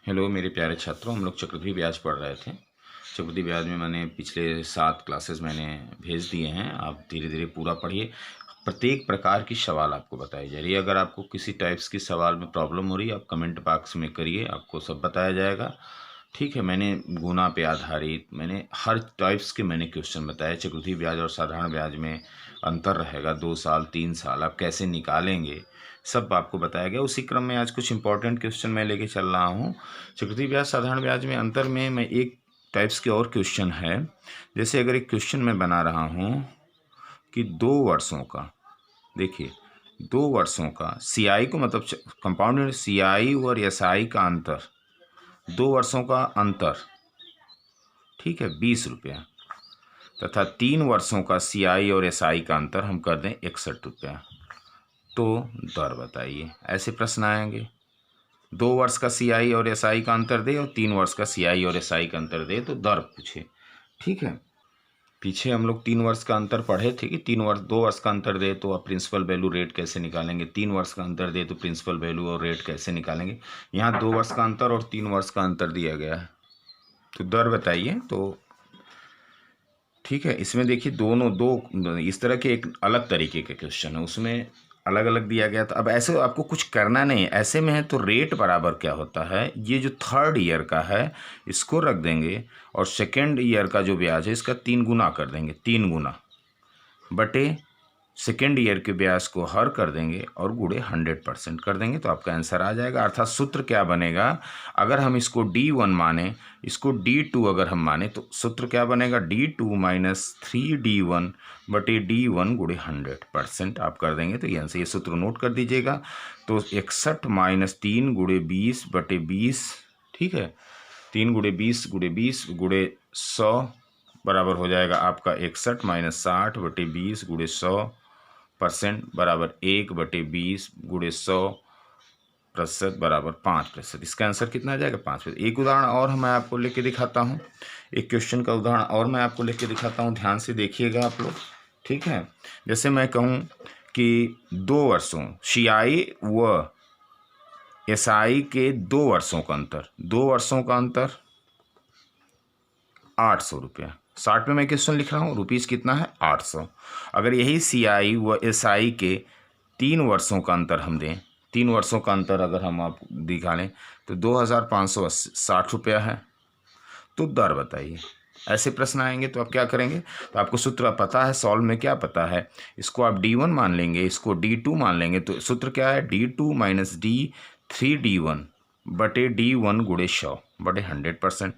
Hello मेरे प्यारे छात्रों, हम लोग चक्रवृद्धि ब्याज पढ़ रहे थे। चक्रवृद्धि ब्याज में मैंने पिछले 7 क्लासेस मैंने भेज दिए हैं। आप धीरे धीरे पूरा पढ़िए। प्रत्येक प्रकार की सवाल आपको बताई जा रही है। अगर आपको किसी टाइप्स की सवाल में प्रॉब्लम हो रही है, आप कमेंट बॉक्स में करिए, आपको सब बताया जाएगा। ठीक है, मैंने गुना पे आधारित मैंने हर टाइप्स के मैंने क्वेश्चन बताए। चक्रवृद्धि ब्याज और साधारण ब्याज में अंतर रहेगा, 2 साल 3 साल आप कैसे निकालेंगे, सब आपको बताया गया। उसी क्रम में आज कुछ इंपॉर्टेंट क्वेश्चन मैं लेके चल रहा हूँ। चक्रवृद्धि ब्याज साधारण ब्याज में अंतर में मैं एक टाइप्स के और क्वेश्चन है। जैसे अगर एक क्वेश्चन मैं बना रहा हूँ कि 2 वर्षों का, देखिए 2 वर्षों का सीआई को मतलब कंपाउंड सीआई और एसआई का अंतर, 2 वर्षों का अंतर, ठीक है, 20 रुपया, तथा 3 वर्षों का सीआई और एसआई का अंतर हम कर दें 61 रुपया। तो दर बताइए। ऐसे प्रश्न आएंगे। 2 वर्ष का सीआई और एसआई का अंतर दे और 3 वर्ष का सीआई और एसआई का अंतर दे तो दर पूछे। ठीक है, पीछे हम लोग 3 वर्ष का अंतर पढ़े थे कि 2 वर्ष का अंतर दे तो आप प्रिंसिपल वैल्यू रेट कैसे निकालेंगे, 3 वर्ष का अंतर दे तो प्रिंसिपल वैल्यू और रेट कैसे निकालेंगे। यहाँ 2 वर्ष का अंतर और 3 वर्ष का अंतर दिया गया है, तो दर बताइए। तो ठीक है, इसमें देखिए दोनों दो इस तरह के एक अलग तरीके के क्वेश्चन है, उसमें अलग अलग दिया गया था। अब ऐसे आपको कुछ करना नहीं है, ऐसे में है तो रेट बराबर क्या होता है, ये जो 3rd ईयर का है इसको रख देंगे और 2nd ईयर का जो ब्याज है इसका 3 गुना कर देंगे, 3 गुना बटे 2nd ईयर के ब्याज को हर कर देंगे और गुणे 100% कर देंगे, तो आपका आंसर आ जाएगा। अर्थात सूत्र क्या बनेगा, अगर हम इसको D1 माने, इसको D2 अगर हम माने तो सूत्र क्या बनेगा, D2 माइनस 3D1 बटे D1 गुणे 100% आप कर देंगे तो ये आंसर। ये सूत्र नोट कर दीजिएगा। तो 61 माइनस 3 गुणे 20 बटे 20, ठीक है, 3 गुणे 20 गुणे 20 गुणे 100 बराबर हो जाएगा आपका 61 माइनस 60 बटे 20 गुणे 100% बराबर 1/20 गुणे 100% बराबर 5%। इसका आंसर कितना आ जाएगा, 5%। एक उदाहरण और मैं आपको लेके दिखाता हूँ, एक क्वेश्चन का उदाहरण और मैं आपको लेके दिखाता हूँ, ध्यान से देखिएगा आप लोग। ठीक है, जैसे मैं कहूँ कि 2 वर्षों सीआई व एसआई के 2 वर्षों का अंतर, 2 वर्षों का अंतर 800 रुपया। 60 में मैं क्वेश्चन लिख रहा हूँ, रुपीज़ कितना है 800। अगर यही सीआई व एसआई के 3 वर्षों का अंतर हम दें, 3 वर्षों का अंतर अगर हम आप दिखा लें तो 2560 रुपया है। तो दर बताइए। ऐसे प्रश्न आएंगे तो आप क्या करेंगे, तो आपको सूत्र पता है, सॉल्व में क्या पता है, इसको आप D1 मान लेंगे, इसको D2 मान लेंगे, तो सूत्र क्या है, D2 माइनस D3D1 बटे D1 गुणे 100 बटे 100%।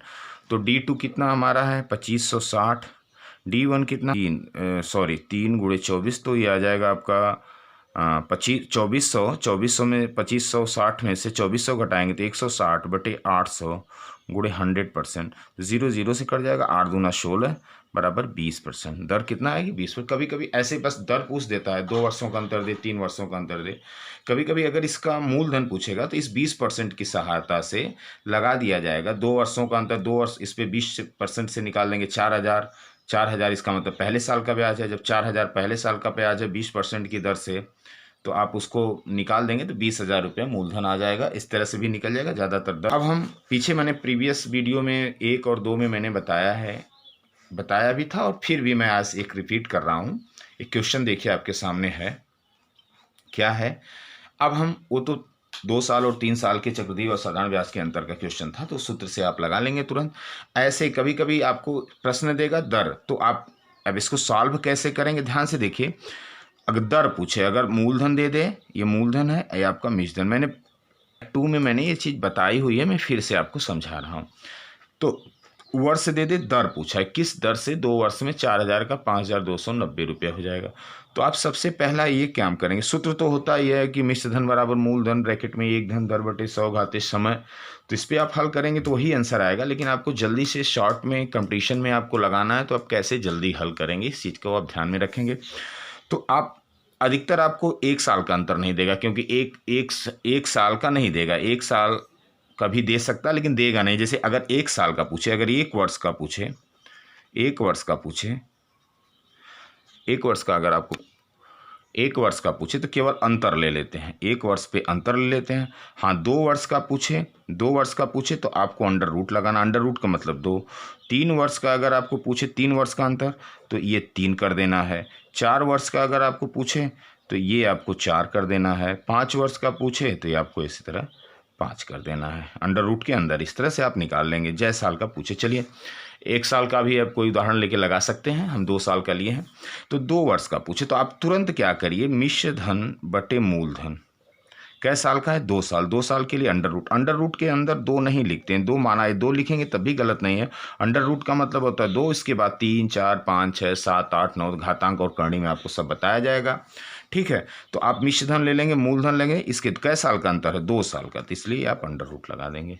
तो D2 कितना हमारा है 2560, D1 कितना 3 गुणे 24, तो ये आ जाएगा आपका 2400 में 2560 में से 2400 घटाएंगे तो 160 बटे 800 गुणे 100%, 0 0 से कट जाएगा, 8 दूना 16 बराबर 20%। दर कितना आएगी 20%। कभी कभी ऐसे बस दर पूछ देता है, 2 वर्षों का अंतर दे, 3 वर्षों का अंतर दे। कभी कभी अगर इसका मूलधन पूछेगा तो इस 20% की सहायता से लगा दिया जाएगा। 2 वर्षों का अंतर, 2 वर्ष, इस पे 20% से निकाल लेंगे 4000, 4000 इसका मतलब पहले साल का ब्याज है। जब 4000 पहले साल का ब्याज है 20% की दर से, तो आप उसको निकाल देंगे तो 20,000 रुपया मूलधन आ जाएगा। इस तरह से भी निकल जाएगा ज़्यादातर दर। अब हम पीछे मैंने प्रीवियस वीडियो में 1 और 2 में मैंने बताया भी था और फिर भी मैं आज एक रिपीट कर रहा हूँ। एक क्वेश्चन देखिए आपके सामने है, क्या है। अब हम वो तो 2 साल और 3 साल के चक्रवृद्धि और साधारण ब्याज के अंतर का क्वेश्चन था, तो सूत्र से आप लगा लेंगे तुरंत। ऐसे कभी कभी आपको प्रश्न देगा दर, तो आप अब इसको सॉल्व कैसे करेंगे, ध्यान से देखिए। अगर दर पूछे, अगर मूलधन दे दे, ये मूलधन है, ये आपका निजधन, मैंने 2 में मैंने ये चीज़ बताई हुई है, मैं फिर से आपको समझा रहा हूँ। तो वर्ष दे दे, दर पूछा है, किस दर से 2 वर्ष में 4000 का 5290 रुपया हो जाएगा। तो आप सबसे पहला ये काम करेंगे, सूत्र तो होता ही है कि मिश्र धन बराबर मूलधन ब्रैकेट में 1 धन दर बटे 100 घाते समय। तो इस पर आप हल करेंगे तो वही आंसर आएगा। लेकिन आपको जल्दी से शॉर्ट में कंपटीशन में आपको लगाना है, तो आप कैसे जल्दी हल करेंगे इस चीज़ को आप ध्यान में रखेंगे। तो आप अधिकतर आपको 1 साल का अंतर नहीं देगा, क्योंकि एक साल का नहीं देगा, 1 साल का भी दे सकता है लेकिन देगा नहीं। जैसे अगर 1 साल का पूछे, अगर 1 वर्ष का पूछे, 1 वर्ष का पूछे, 1 वर्ष का अगर आपको 1 वर्ष का पूछे तो केवल अंतर ले लेते हैं, 1 वर्ष पे अंतर ले लेते हैं। हाँ 2 वर्ष का पूछे, 2 वर्ष का पूछे तो आपको अंडर रूट लगाना, अंडर रूट का मतलब 2। 3 वर्ष का अगर आपको पूछे 3 वर्ष का अंतर तो ये 3 कर देना है। 4 वर्ष का अगर आपको पूछे तो ये आपको 4 कर देना है। 5 वर्ष का पूछे तो ये आपको इसी तरह 5 कर देना है। अंडर रूट के अंदर इस तरह से आप निकाल लेंगे। जैसे साल का पूछे, चलिए 1 साल का भी आप कोई उदाहरण लेके लगा सकते हैं, हम 2 साल का लिए हैं। तो 2 वर्ष का पूछे तो आप तुरंत क्या करिए, मिश्र धन बटे मूलधन। कै साल का है, 2 साल, 2 साल के लिए अंडर रूट, अंडर रूट के अंदर 2 नहीं लिखते हैं, 2 माना है, 2 लिखेंगे तब भी गलत नहीं है। अंडर रूट का मतलब होता है 2, इसके बाद 3, 4, 5, 6, 7, 8, 9 घातांक और करणी में आपको सब बताया जाएगा। ठीक है, तो आप मिश्र धन ले लेंगे, मूलधन लेंगे, इसके कै साल का अंतर है, 2 साल का, तो इसलिए आप अंडर रूट लगा देंगे।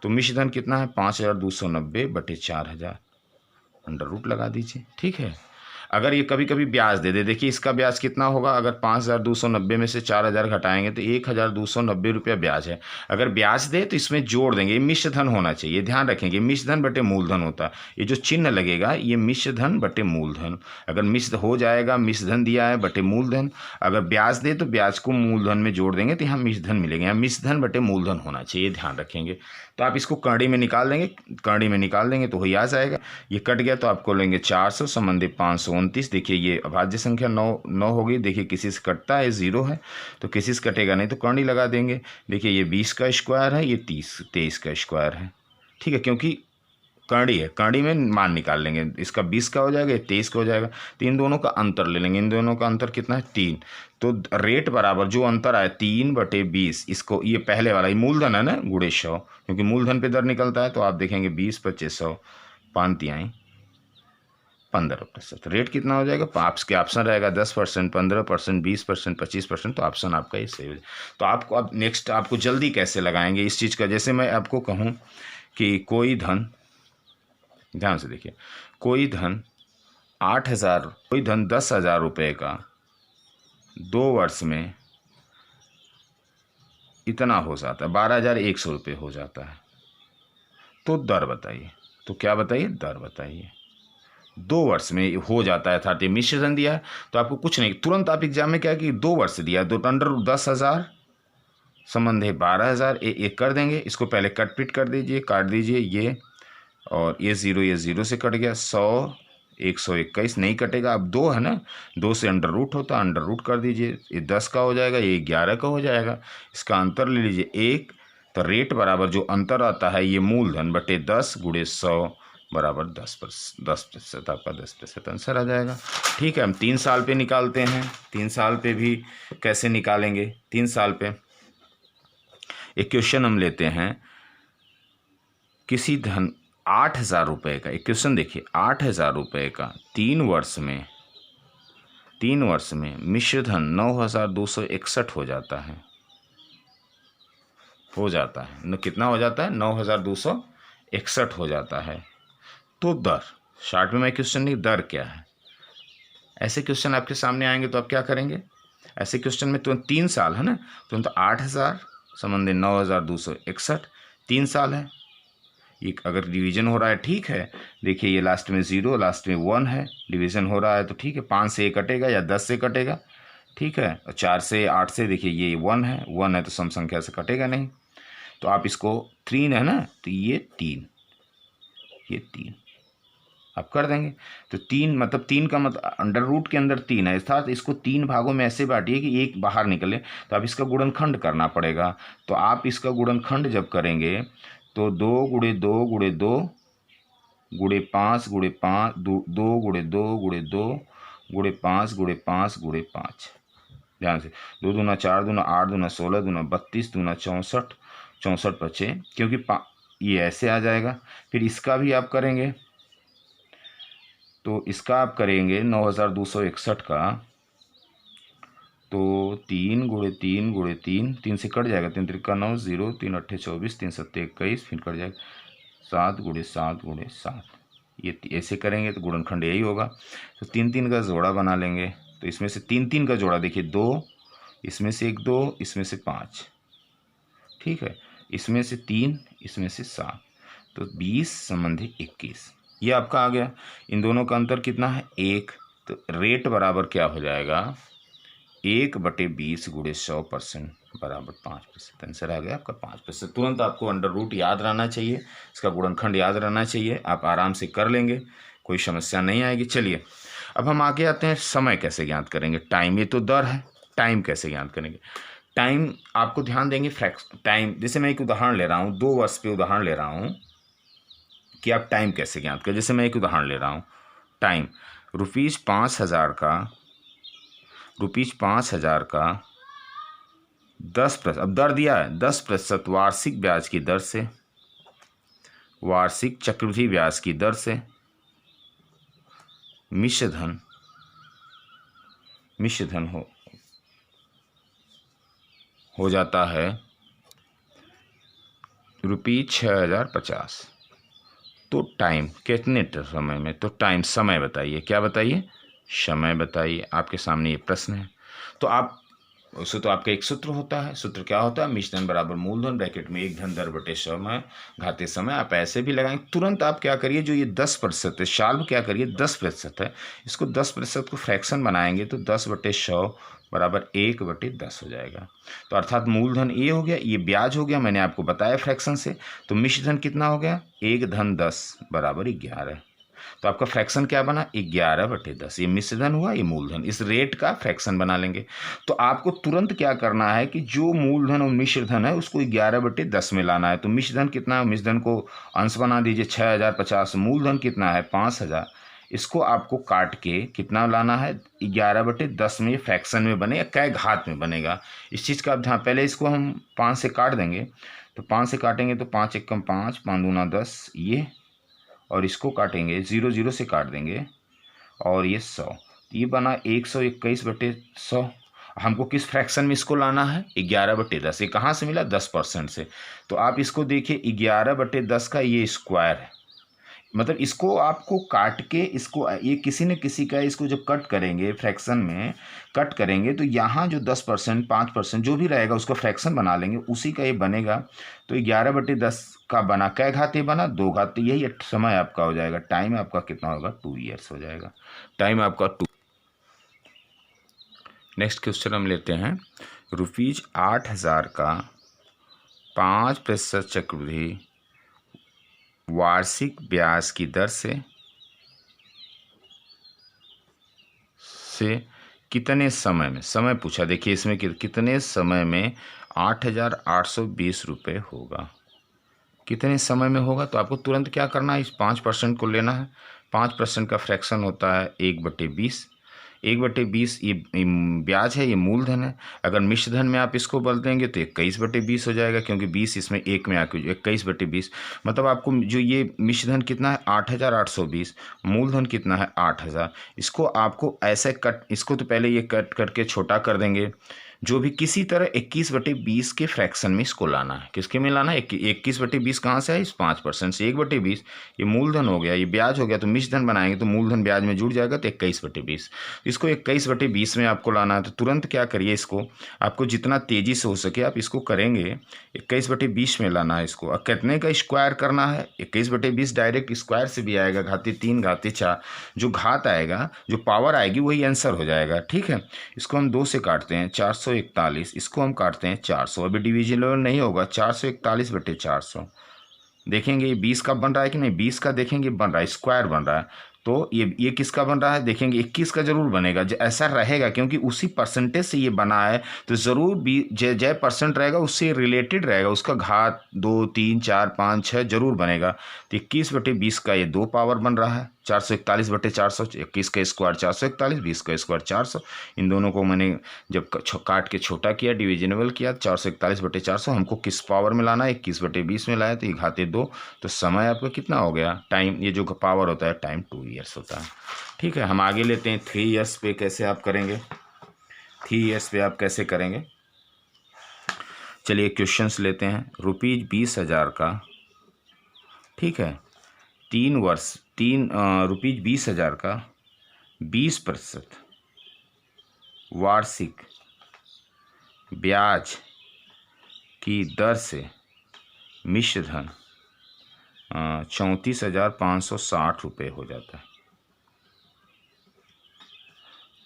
तो मिश्र धन कितना है, 5290 बटे 4000, अंडर रूट लगा दीजिए। ठीक है, अगर ये कभी कभी ब्याज दे दे, देखिए इसका ब्याज कितना होगा, अगर 5290 में से 4000 घटाएंगे तो 1290 रुपया ब्याज है। अगर ब्याज दे तो इसमें जोड़ देंगे, ये मिश्र धन होना चाहिए, ध्यान रखेंगे मिश्र धन बटे मूलधन होता है, ये जो चिन्ह लगेगा ये मिश्र धन बटे मूलधन। अगर मिश्र हो जाएगा, मिश्र धन दिया है बटे मूलधन, अगर ब्याज दे तो ब्याज को मूलधन में जोड़ देंगे तो यहाँ मिश्र धन मिलेंगे, यहाँ मिश्र धन बटे मूलधन होना चाहिए, ध्यान रखेंगे। तो आप इसको करणी में निकाल देंगे, करणी में निकाल देंगे तो वही आ जाएगा। ये कट गया तो आपको लेंगे 400 संबंधी 529। देखिए ये अभाज्य संख्या 9 होगी, देखिए किसी से कटता है, 0 है तो किसी से कटेगा नहीं तो करणी लगा देंगे। देखिए ये 20 का स्क्वायर है, ये 23 का स्क्वायर है। ठीक है, क्योंकि करणी है, करणी में मान निकाल लेंगे, इसका 20 का हो जाएगा, 23 का हो जाएगा, तो इन दोनों का अंतर ले लेंगे। इन दोनों का अंतर कितना है, 3। तो रेट बराबर जो अंतर आया 3/20, इसको ये पहले वाला ये मूलधन है ना, गुणे 100, क्योंकि मूलधन पे दर निकलता है। तो आप देखेंगे 20 25 100 5 15%। रेट कितना हो जाएगा, आपके ऑप्शन रहेगा 10%, 15%, 20%, 25%, तो ऑप्शन आपका ये सही हो जाएगा। तो आपको अब नेक्स्ट आपको जल्दी कैसे लगाएंगे इस चीज़ का, जैसे मैं आपको कहूँ कि कोई धन, ध्यान से देखिए, कोई धन 8000, कोई धन 10,000 रुपये का 2 वर्ष में इतना हो जाता है, 12,100 रुपये हो जाता है, तो दर बताइए। तो क्या बताइए, दर बताइए। 2 वर्ष में हो जाता है, था मिश्र धन दिया है तो आपको कुछ नहीं, तुरंत आप एग्जाम में क्या कि 2 वर्ष दिया, तो अंडर 10,000 संबंध है 12,000, एक कर देंगे, इसको पहले कट पिट कर दीजिए, काट दीजिए ये, और ये 0 से कट गया, 100 121 नहीं कटेगा, अब 2 है ना, 2 से अंडर रूट होता है, अंडर रूट कर दीजिए, ये 10 का हो जाएगा, ये 11 का हो जाएगा, इसका अंतर ले लीजिए 1। तो रेट बराबर जो अंतर आता है ये मूलधन बटे 10 गुणे 100 बराबर 10%, आपका 10% आंसर आ जाएगा। ठीक है, हम 3 साल पे निकालते हैं। 3 साल पे भी कैसे निकालेंगे, 3 साल पे एक क्वेश्चन हम लेते हैं, किसी धन 8,000 रुपये का, एक क्वेश्चन देखिए, 8,000 रुपये का 3 वर्ष में मिश्र धन 9,261 हो जाता है, कितना हो जाता है, 9,261 हो जाता है। तो दर, शार्ट में मैं क्वेश्चन नहीं, दर क्या है। ऐसे क्वेश्चन आपके सामने आएंगे तो आप क्या करेंगे, ऐसे क्वेश्चन में तुरंत 3 साल है ना, तुरंत 8,000 संबंधी 9,261, 3 साल है, ये अगर डिवीजन हो रहा है ठीक है, देखिए ये लास्ट में 0 लास्ट में 1 है, डिवीजन हो रहा है तो ठीक है, 5 से कटेगा या 10 से कटेगा, ठीक है, और 4 से 8 से, देखिए ये 1 है तो सम संख्या से कटेगा नहीं, तो आप इसको 3 है ना, तो ये 3 आप कर देंगे। तो 3 मतलब 3 का मतलब अंडर रूट के अंदर 3 है, अर्थात इसको 3 भागों में ऐसे बांटिए कि एक बाहर निकले, तो आप इसका गुणनखंड करना पड़ेगा। तो आप इसका गुणनखंड जब करेंगे तो 2 गुणे 2 गुणे 2 गुणे 5 गुणे 5 2 गुणे 2 गुणे 2 गुणे 5 गुणे 5 गुणे 5, ध्यान से, 2 दूना 4 दूना 8 दूना 16 दूना 32 दूना 64, 64 बचे, क्योंकि ये ऐसे आ जाएगा। फिर इसका भी आप करेंगे, तो इसका आप करेंगे 9,261 का, तो 3 गुणे 3 गुणे 3, 3 से कट जाएगा, 3 त्रिका 9, 0 3 अट्ठे 24, 3 सत्ते 21, फिर कट जाएगा 7 गुणे 7 गुणे 7, ये ऐसे करेंगे तो गुणनखंड यही होगा। तो 3 का जोड़ा बना लेंगे, तो इसमें से 3 का जोड़ा देखिए 2, इसमें से 1 2, इसमें से 5, ठीक है, इसमें से 3, इसमें से 7, तो 20 संबंधी 21, ये आपका आ गया। इन दोनों का अंतर कितना है, 1। तो रेट बराबर क्या हो जाएगा, 1/20 गुणे 100% बराबर 5%। आंसर आ गया आपका 5%। तुरंत आपको अंडर रूट याद रहना चाहिए, इसका गुणनखंड याद रहना चाहिए, आप आराम से कर लेंगे, कोई समस्या नहीं आएगी। चलिए अब हम आगे आते हैं, समय कैसे ज्ञात करेंगे। टाइम, ये तो दर है, टाइम कैसे ज्ञात करेंगे। टाइम आपको ध्यान देंगे टाइम, जैसे मैं एक उदाहरण ले रहा हूँ, 2 वर्ष पे उदाहरण ले रहा हूँ कि आप टाइम कैसे ज्ञात करें। जैसे मैं एक उदाहरण ले रहा हूँ, टाइम ₹5,000 का 10%, अब दर दिया है 10% वार्षिक ब्याज की दर से, वार्षिक चक्रवृद्धि ब्याज की दर से मिश्र धन हो जाता है ₹6,050। तो टाइम कितने समय में, तो टाइम समय बताइए, क्या बताइए, समय बताइए। आपके सामने ये प्रश्न है। तो आप उससे तो आपका एक सूत्र होता है, सूत्र क्या होता है, मिश्र धन बराबर मूलधन ब्रैकेट में 1 धन दर बटे समय घाते समय। आप ऐसे भी लगाएंगे। तुरंत आप क्या करिए, जो ये 10% है, शाल्व क्या करिए 10% है, इसको 10% को फ्रैक्शन बनाएंगे तो 10/100 बराबर 1/10 हो जाएगा। तो अर्थात मूलधन ये हो गया, ये ब्याज हो गया, मैंने आपको बताया फ्रैक्शन से। तो मिश्र धन कितना हो गया, 1 धन 10 बराबर 11। तो आपका फ्रैक्शन क्या बना, 11/10। ये मिश्र धन हुआ, ये मूलधन, इस रेट का फ्रैक्शन बना लेंगे। तो आपको तुरंत क्या करना है कि जो मूलधन और मिश्र धन है उसको 11/10 में लाना है। तो मिश्र धन कितना है, मिश्र धन को अंश बना दीजिए 6,050, मूलधन कितना है 5,000, इसको आपको काट के कितना लाना है 11/10 में, फ्रैक्शन में बनेगा, कै घात में बनेगा, इस चीज़ का आप ध्यान। पहले इसको हम 5 से काट देंगे, तो 5 से काटेंगे तो 5 एकम 5, 5 दूना 10, ये, और इसको काटेंगे 0 0 से काट देंगे, और ये 100, ये बना 121/100। हमको किस फ्रैक्शन में इसको लाना है, 11/10। ये कहाँ से मिला, 10% से। तो आप इसको देखिए 11/10 का ये स्क्वायर है, मतलब इसको आपको काट के, इसको ये किसी न किसी का, इसको जब कट करेंगे फ्रैक्शन में कट करेंगे तो यहाँ जो 10% 5% जो भी रहेगा उसका फ्रैक्शन बना लेंगे, उसी का ये बनेगा। तो 11/10 का बना, कै घाते बना, 2 घाते, यही समय आपका हो जाएगा। टाइम आपका कितना होगा, 2 ईयर्स हो जाएगा, टाइम आपका 2। नेक्स्ट क्वेश्चन हम लेते हैं, ₹8,000 का 5% चक्रवृद्धि वार्षिक ब्याज की दर से कितने समय में, समय पूछा, देखिए इसमें कितने समय में 8,820 रुपये होगा, कितने समय में होगा। तो आपको तुरंत क्या करना है, इस 5% को लेना है। 5% का फ्रैक्शन होता है 1/20, 1/20 ये ब्याज है, ये मूलधन है। अगर मिश्र धन में आप इसको बदल देंगे तो 21/20 हो जाएगा, क्योंकि 20 इसमें एक में आके 21/20, मतलब आपको जो ये मिश्र धन कितना है 8,820, मूलधन कितना है 8,000। इसको आपको ऐसे कट, इसको तो पहले ये कट करके छोटा कर देंगे, जो भी किसी तरह 21/20 के फ्रैक्शन में इसको लाना है। किसके में लाना है, 21/20 कहाँ से है, इस 5% से 1/20, ये मूलधन हो गया, ये ब्याज हो गया। तो मिश्र धन बनाएंगे तो मूलधन ब्याज में जुड़ जाएगा, तो 21/20, इसको 21/20 में आपको लाना है। तो तुरंत क्या करिए, इसको आपको जितना तेज़ी से हो सके आप इसको करेंगे, 21/20 में लाना है इसको। और कितने का स्क्वायर करना है, 21/20 डायरेक्ट स्क्वायर से भी आएगा, घाते 3 घाते 4, जो घात आएगा, जो पावर आएगी वही आंसर हो जाएगा। ठीक है, इसको हम 2 से काटते हैं 441, इसको हम काटते हैं 400, अभी डिविजिबल नहीं होगा, 441/400। देखेंगे ये 20 का बन रहा है कि नहीं, 20 का देखेंगे बन रहा है, स्क्वायर बन रहा है। तो ये किसका बन रहा है, देखेंगे 21 का जरूर बनेगा, ऐसा रहेगा, क्योंकि उसी परसेंटेज से ये बना है, तो ज़रूर भी जय परसेंट रहेगा उससे रिलेटेड रहेगा, उसका घात 2 3 4 5 6 जरूर बनेगा। तो 21/20 का ये 2 पावर बन रहा है, 441/400, 21 का स्क्वायर 441, 20 का स्क्वायर 400। इन दोनों को मैंने जब काट के छोटा किया, डिविजिबल किया, 441/400 हमको किस पावर में लाना है, 21/20 में लाया, तो ये घाते 2। तो समय आपका कितना हो गया, टाइम, ये जो पावर होता है टाइम 2 ईयर्स होता है। ठीक है, हम आगे लेते हैं 3 ईयर्स पे कैसे आप करेंगे, 3 ईयर्स पे आप कैसे करेंगे। चलिए क्वेश्चंस लेते हैं, ₹20,000 का, ठीक है, 3 वर्ष, ₹20,000 का 20% वार्षिक ब्याज की दर से मिश्र धन 34,560 रुपये हो जाता है।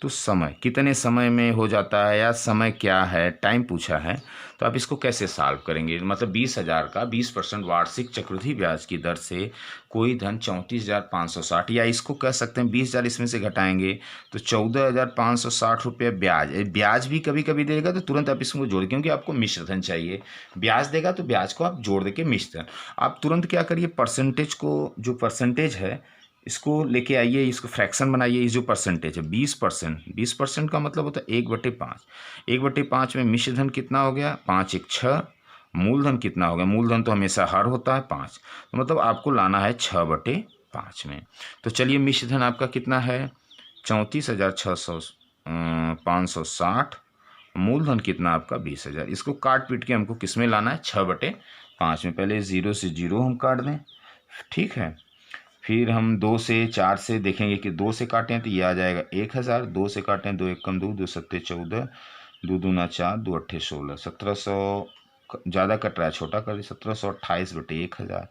तो समय कितने समय में हो जाता है या समय क्या है, टाइम पूछा है, तो आप इसको कैसे सॉल्व करेंगे। मतलब 20,000 का 20% वार्षिक चक्रवृद्धि ब्याज की दर से कोई धन 34,560, या इसको कह सकते हैं 20,000 इसमें से घटाएंगे तो 14,560 रुपये ब्याज। ब्याज भी कभी कभी देगा तो तुरंत आप इसको जोड़, क्योंकि आपको मिश्र धन चाहिए। ब्याज देगा तो ब्याज को आप जोड़ देके मिश्र धन। आप तुरंत क्या करिए, परसेंटेज को, जो परसेंटेज है इसको लेके आइए, इसको फ्रैक्शन बनाइए। इस जो परसेंटेज है 20%, 20% का मतलब होता है 1/5। 1/5 में मिश्र धन कितना हो गया, 5 1 6। मूलधन कितना हो गया, मूलधन तो हमेशा हर होता है 5, तो मतलब आपको लाना है 6/5 में। तो चलिए मिश्र धन आपका कितना है 34,560। मूलधन कितना आपका 20,000। इसको काट पीट के हमको किस में लाना है, 6/5 में। पहले 0 से 0 हम काट दें, ठीक है। फिर हम 2 से 4 से देखेंगे कि 2 से काटें तो ये आ जाएगा 1,000। 2 से काटें, 2 1 2, 2 7 14, 2 दूना 4, 2 8 16, 1700 ज़्यादा कट रहा है, छोटा कर 1728/1000,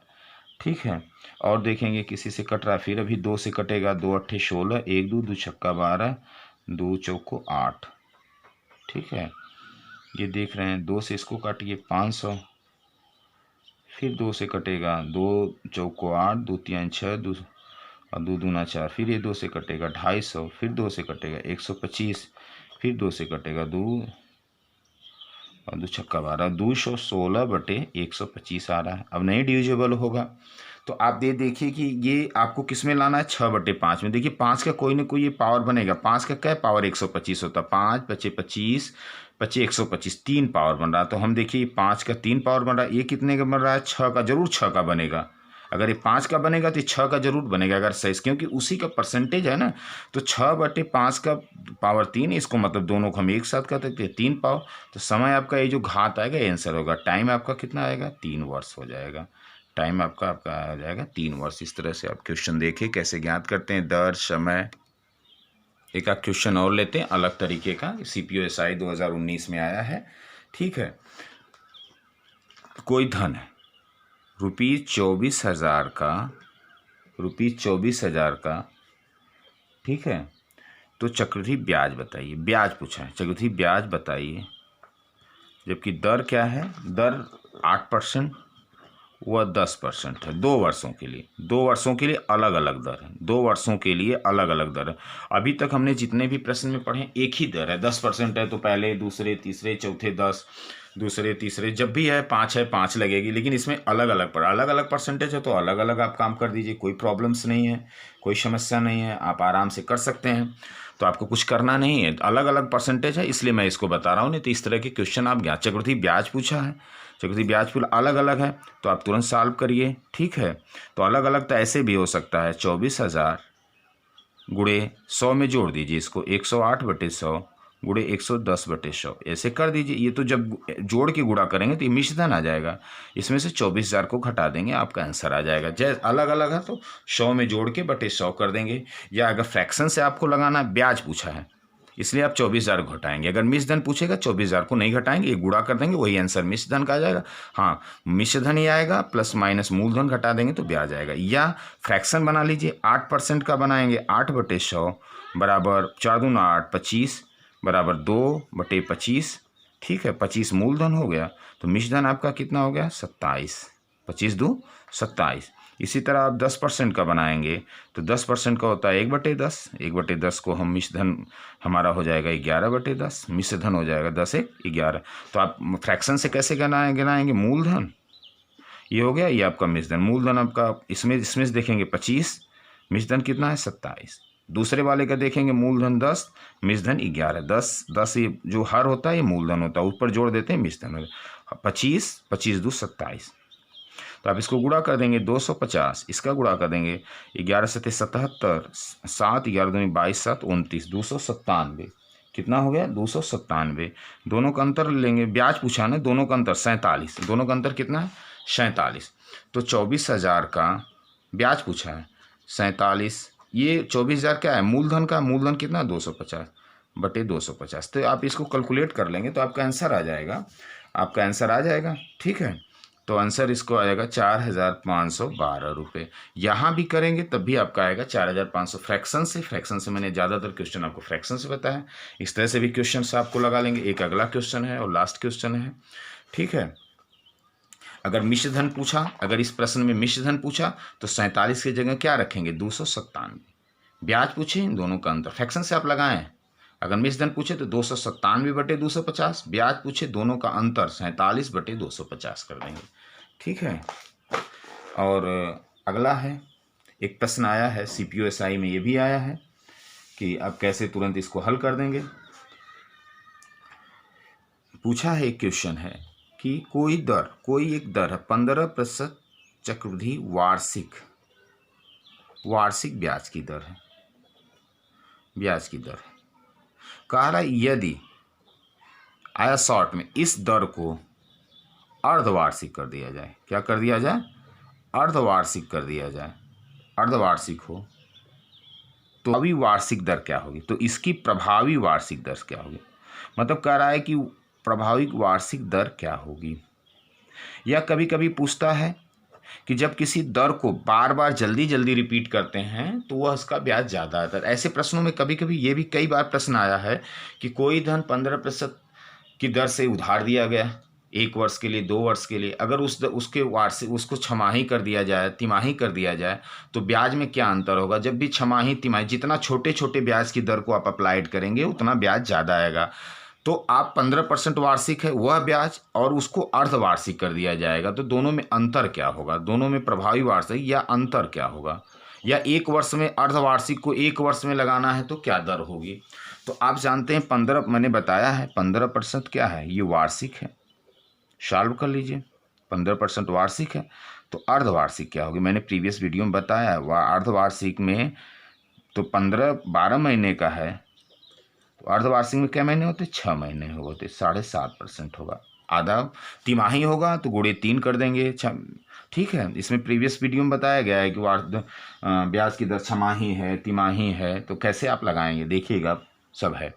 ठीक है। और देखेंगे किसी से कट रहा है, फिर अभी 2 से कटेगा, 2 8 16, 1 2 2 छक्का 12, 2 चौको 8, ठीक है। ये देख रहे हैं 2 से इसको काटिए 500, फिर 2 से कटेगा, 2 चौको 8, 2 3 6, 2 और 2 दूना 4, फिर ये 2 से कटेगा 250, फिर 2 से कटेगा 125, फिर 2 से कटेगा 2 और 2 छक्का 12, 216/125 आ रहा है। अब नहीं डिविजिबल होगा तो आप देखिए कि ये आपको किस में लाना है, 6/5 में। देखिए 5 का कोई ना कोई ये पावर बनेगा। 5 का क्या पावर 125 होता है, 5 5 25 25 125, 3 पावर बन रहा है। तो हम देखिए 5 का 3 पावर बन रहा है, ये कितने का बन रहा है, 6 का, जरूर 6 का बनेगा। अगर ये 5 का बनेगा तो 6 का जरूर बनेगा अगर सही, क्योंकि उसी का परसेंटेज है ना। तो 6/5 का पावर 3, इसको मतलब दोनों को हम एक साथ कर सकते हैं, 3 पावर। तो समय आपका ये जो घात आएगा आंसर होगा। टाइम आपका कितना आएगा, 3 वर्ष हो जाएगा। टाइम आपका आ जाएगा 3 वर्ष। इस तरह से आप क्वेश्चन देखिए कैसे ज्ञात करते हैं दर, समय। एक आध क्वेश्चन और लेते हैं अलग तरीके का, CPO-SI 2019 में आया है, ठीक है। कोई धन है ₹24,000 का, ठीक है। तो चक्रवृद्धि ब्याज बताइए, ब्याज पूछा है, चक्रवृद्धि ब्याज बताइए। जबकि दर क्या है, दर 8% वह 10% है। 2 वर्षों के लिए, 2 वर्षों के लिए अलग अलग दर है, 2 वर्षों के लिए अलग अलग दर है। अभी तक हमने जितने भी प्रश्न में पढ़े एक ही दर है, 10% है तो पहले दूसरे तीसरे चौथे 10, दूसरे तीसरे जब भी है 5 है 5 लगेगी। लेकिन इसमें अलग अलग पर अलग अलग परसेंटेज है तो अलग अलग आप काम कर दीजिए, कोई प्रॉब्लम्स नहीं है, कोई समस्या नहीं है, आप आराम से कर सकते हैं। तो आपको कुछ करना नहीं है, अलग अलग परसेंटेज है इसलिए मैं इसको बता रहा हूँ। नहीं तो इस तरह के क्वेश्चन आप ज्ञात, चक्रवृद्धि ब्याज पूछा है, चक्रवृद्धि ब्याज पूरा अलग अलग है तो आप तुरंत सॉल्व करिए, ठीक है। तो अलग अलग तो ऐसे भी हो सकता है, 24,000 गुणे 100 में जोड़ दीजिए इसको, 108/100 गुणे 110/100 ऐसे कर दीजिए। ये तो जब जोड़ के गुणा करेंगे तो ये मिश्र धन आ जाएगा, इसमें से 24,000 को घटा देंगे, आपका आंसर आ जाएगा। जैसे अलग अलग है तो 100 में जोड़ के बटे 100 कर देंगे। या अगर फ्रैक्शन से आपको लगाना है, ब्याज पूछा है इसलिए आप 24,000 घटाएंगे। अगर मिश्र धन पूछेगा 24,000 को नहीं घटाएंगे, ये गुणा कर देंगे, वही आंसर मिश्र धन का आ जाएगा। हाँ, मिश्र धन ही आएगा, प्लस माइनस मूलधन घटा देंगे तो ब्याज आएगा। या फ्रैक्शन बना लीजिए, 8% का बनाएंगे, 8/100 बराबर 4 दूना 8 25 बराबर 2/25, ठीक है। 25 मूलधन हो गया तो मिश्र धन आपका कितना हो गया, 27, 25 2 27। इसी तरह आप 10% का बनाएंगे तो 10% का होता है 1/10, 1/10 को हम मिश्र धन हमारा हो जाएगा 11/10, मिश्र धन हो जाएगा 10 1 11। तो आप फ्रैक्शन से कैसे गिनाएंगे, मूलधन ये हो गया, ये आपका मिश्र धन। मूलधन आपका इसमें से देखेंगे 25, मिश्र धन कितना है 27। दूसरे वाले का देखेंगे मूलधन 10, मिश्र धन 11। 10 ये जो हर होता है ये मूलधन होता है, ऊपर जोड़ देते हैं मिश्र धन। 25 25 2 27। तो आप इसको गुणा कर देंगे 250, इसका गुणा कर देंगे 11 7 77, 7 11 दूनी 22 7 29, 297। कितना हो गया, 297। दोनों का अंतर लेंगे, ब्याज पूछा ना, दोनों का अंतर 47, दोनों का अंतर कितना है 47। तो 24,000 का ब्याज पूछा है 47, ये 24,000 क्या है, मूलधन का, मूलधन कितना 250/250। तो आप इसको कैलकुलेट कर लेंगे तो आपका आंसर आ जाएगा, आपका आंसर आ जाएगा, ठीक है। तो आंसर इसको आएगा 4,512 रुपये। यहाँ भी करेंगे तब भी आपका आएगा 4,500 फ्रैक्शन से मैंने ज़्यादातर क्वेश्चन आपको फ्रैक्शन से बताया। इस तरह से भी क्वेश्चन आपको लगा लेंगे। एक अगला क्वेश्चन है और लास्ट क्वेश्चन है, ठीक है। अगर मिश्र धन पूछा, अगर इस प्रश्न में मिश्र धन पूछा तो 47 की जगह क्या रखेंगे, 297। ब्याज पूछे, दोनों का अंतर फ्रैक्शन से आप लगाएं। अगर मिश्र धन पूछे तो 297/250, ब्याज पूछे दोनों का अंतर 47/250 कर देंगे, ठीक है। और अगला है, एक प्रश्न आया है CPO-SI में, ये भी आया है कि आप कैसे तुरंत इसको हल कर देंगे। पूछा है, एक क्वेश्चन है कि कोई एक दर है 15% चक्रवृद्धि वार्षिक ब्याज की दर है, कह रहा है यदि आया शॉर्ट में इस दर को अर्धवार्षिक कर दिया जाए, क्या कर दिया जाए, अर्धवार्षिक कर दिया जाए, अर्धवार्षिक हो तो अभी वार्षिक दर क्या होगी, तो इसकी प्रभावी वार्षिक दर क्या होगी। मतलब कह रहा है कि प्रभावी वार्षिक दर क्या होगी। या कभी कभी पूछता है कि जब किसी दर को बार बार जल्दी रिपीट करते हैं तो वह उसका ब्याज ज़्यादा आता है। ऐसे प्रश्नों में कभी कभी ये भी कई बार प्रश्न आया है कि कोई धन 15% की दर से उधार दिया गया 1 वर्ष के लिए, 2 वर्ष के लिए, अगर उसके वार्षिक उसको छमाही कर दिया जाए, तिमाही कर दिया जाए तो ब्याज में क्या अंतर होगा। जब भी छमाही तिमाही, जितना छोटे छोटे ब्याज की दर को आप अप्लाइड करेंगे उतना ब्याज ज़्यादा आएगा। तो आप 15% वार्षिक है वह ब्याज और उसको अर्धवार्षिक कर दिया जाएगा, तो दोनों में अंतर क्या होगा, दोनों में प्रभावी वार्षिक या अंतर क्या होगा। या 1 वर्ष में अर्धवार्षिक को 1 वर्ष में लगाना है तो क्या दर होगी। तो आप जानते हैं 15, मैंने बताया है 15% क्या है, ये वार्षिक है, सॉल्व कर लीजिए। 15% वार्षिक है तो अर्धवार्षिक क्या होगी, मैंने प्रीवियस वीडियो में बताया है। अर्धवार्षिक में तो 12 महीने का है, तो अर्धवार्षिक में क्या महीने होते, 6 महीने होते, 7.5% होगा। आधा तिमाही होगा तो गुणे 3 कर देंगे, ठीक है। इसमें प्रीवियस वीडियो में बताया गया है कि ब्याज की दर छमाही है, तिमाही है, तो कैसे आप लगाएंगे देखिएगा, सब है।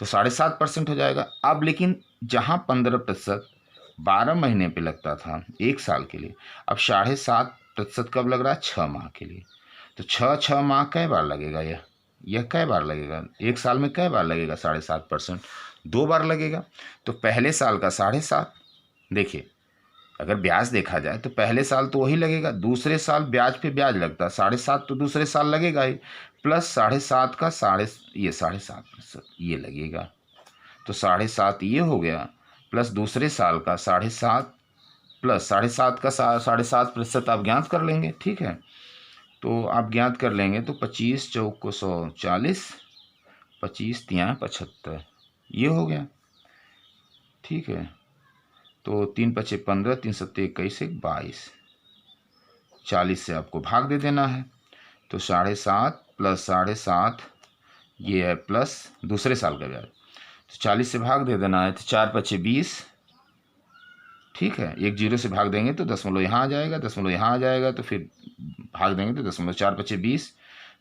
तो 7.5% हो जाएगा। अब लेकिन जहाँ 15% 12 महीने पे लगता था 1 साल के लिए, अब 7.5% कब लग रहा है, 6 माह के लिए। तो 6 माह कै बार लगेगा, यह कै बार लगेगा, 1 साल में कै बार लगेगा 7.5%, 2 बार लगेगा। तो पहले साल का 7.5, देखिए अगर ब्याज देखा जाए तो पहले साल तो वही लगेगा, दूसरे साल ब्याज पे ब्याज लगता है 7.5, तो दूसरे साल लगेगा ही, प्लस 7.5 का 7.5% ये लगेगा, तो 7.5 ये हो गया, प्लस दूसरे साल का 7.5 प्लस 7.5 का 7.5% आप ज्ञात कर लेंगे, ठीक है। तो आप ज्ञात कर लेंगे तो 25 चौक को 140, 25 तियाँ 75 ये हो गया, ठीक है। तो 3 पचे 15, 3 सत्ते 21, 22, 40 से आपको भाग दे देना है। तो 7.5 प्लस 7.5 ये है, प्लस दूसरे साल का ब्याज, तो 40 से भाग दे देना है। तो 4 पचे 20, ठीक है। 1 0 से भाग देंगे तो दशमलव यहाँ आ जाएगा, दशमलव यहाँ आ जाएगा, तो फिर भाग देंगे तो दशमलव, 4 पचे 20,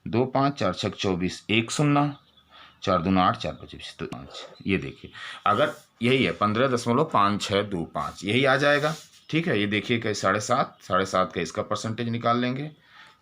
2 5, 4 6 24, 1 0, 4 दूना 8, 4 पचे 20, तो 5। ये देखिए अगर यही है 15.5625 यही आ जाएगा, ठीक है। ये देखिए कि 7.5 का इसका परसेंटेज निकाल लेंगे,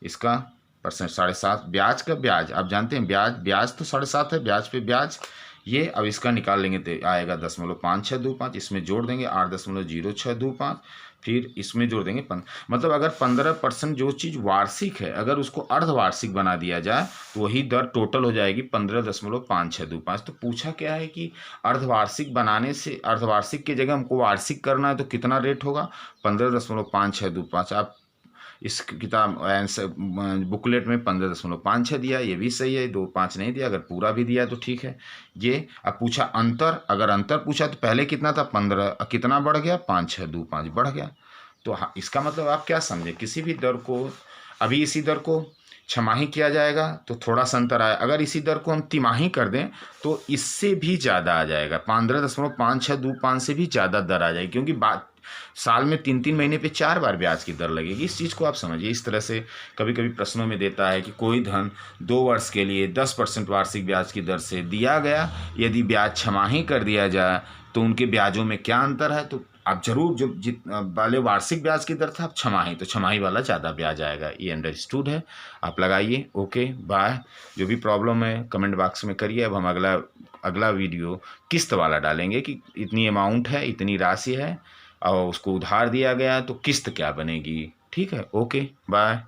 इसका परसेंट 7.5 ब्याज का ब्याज, आप जानते हैं ब्याज तो 7.5 है, ब्याज पे ब्याज ये। अब इसका निकाल लेंगे तो आएगा 0.5625, इसमें जोड़ देंगे 8.0625, फिर इसमें जोड़ देंगे मतलब अगर 15% जो चीज़ वार्षिक है अगर उसको अर्धवार्षिक बना दिया जाए तो वही दर टोटल हो जाएगी 15.5625। तो पूछा क्या है कि अर्धवार्षिक बनाने से, अर्धवार्षिक की जगह हमको वार्षिक करना है तो कितना रेट होगा, 15.5625। आप इस किताब आंसर बुकलेट में 15.56 दिया, ये भी सही है, 2.5 नहीं दिया। अगर पूरा भी दिया तो ठीक है। ये अब पूछा अंतर, अगर अंतर पूछा तो पहले कितना था 15, कितना बढ़ गया 5.625 बढ़ गया। तो हाँ, इसका मतलब आप क्या समझे, किसी भी दर को अभी इसी दर को छमाही किया जाएगा तो थोड़ा सा अंतर आया, अगर इसी दर को हम तिमाही कर दें तो इससे भी ज़्यादा आ जाएगा, 15.5625 से भी ज़्यादा दर आ जाएगी, क्योंकि साल में 3 महीने पे 4 बार ब्याज की दर लगेगी। इस चीज़ को आप समझिए। इस तरह से कभी कभी प्रश्नों में देता है कि कोई धन 2 वर्ष के लिए 10% वार्षिक ब्याज की दर से दिया गया, यदि ब्याज छमाही कर दिया जाए तो उनके ब्याजों में क्या अंतर है। तो आप जरूर जो जित वाले वार्षिक ब्याज की दर था, आप छमाही, तो छमाही वाला ज़्यादा ब्याज आएगा। ये अंडरस्टूड है, आप लगाइए। Okay bye. जो भी प्रॉब्लम है कमेंट बॉक्स में करिए। अब हम अगला वीडियो किस्त वाला डालेंगे कि इतनी अमाउंट है, इतनी राशि है और उसको उधार दिया गया तो किस्त क्या बनेगी। ठीक है, ओके बाय।